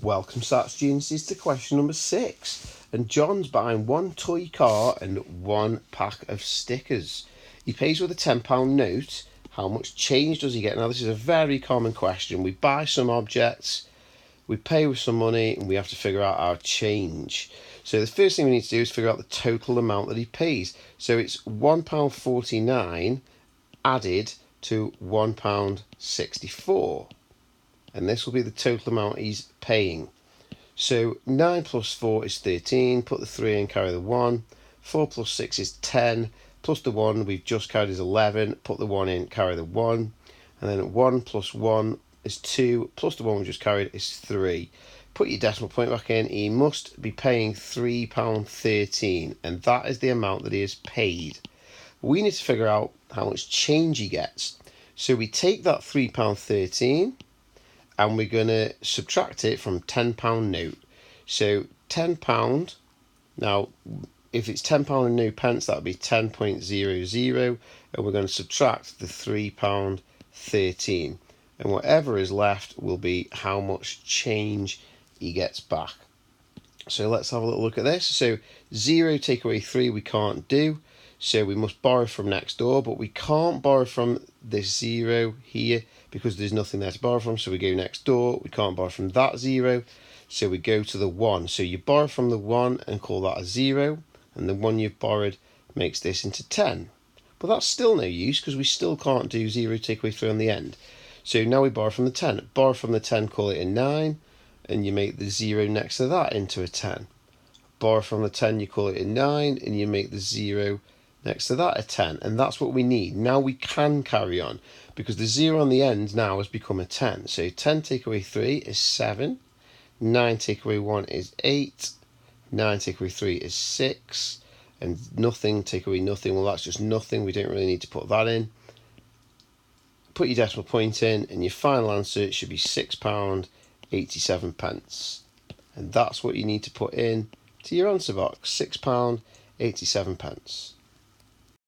Welcome, Start students, to question number 6. And John's buying one toy car and one pack of stickers. He pays with a £10 note. How much change does he get? Now, this is a very common question. We buy some objects, we pay with some money, and we have to figure out our change. So the first thing we need to do is figure out the total amount that he pays. So it's £1.49 added to £1.64. And this will be the total amount he's paying. So 9 plus 4 is 13, put the 3 in, carry the 1. 4 plus 6 is 10, plus the 1 we've just carried is 11, put the 1 in, carry the 1. And then 1 plus 1 is 2, plus the 1 we just carried is 3. Put your decimal point back in. He must be paying £3.13, and that is the amount that he has paid. We need to figure out how much change he gets. So we take that £3.13, and we're going to subtract it from £10 note. So £10, now if it's £10 in new pence, that would be 10.00, and we're going to subtract the £3.13. And whatever is left will be how much change he gets back. So let's have a little look at this. So 0 take away 3 we can't do, so we must borrow from next door, but we can't borrow from this 0 here because there's nothing there to borrow from. So we go next door, we can't borrow from that 0, so we go to the 1. So you borrow from the 1 and call that a 0, and the 1 you've borrowed makes this into 10. But that's still no use because we still can't do 0 take away 3 on the end. So now we borrow from the 10. Borrow from the 10, call it a 9, and you make the 0 next to that into a 10. Borrow from the 10, you call it a 9, and you make the 0 next to that a 10. And that's what we need. Now we can carry on because the 0 on the end now has become a 10. So 10 take away 3 is 7. 9 take away 1 is 8. 9 take away 3 is 6. And nothing take away nothing. Well, that's just nothing. We don't really need to put that in. Put your decimal point in, and your final answer should be £6.87. And that's what you need to put in to your answer box, £6.87.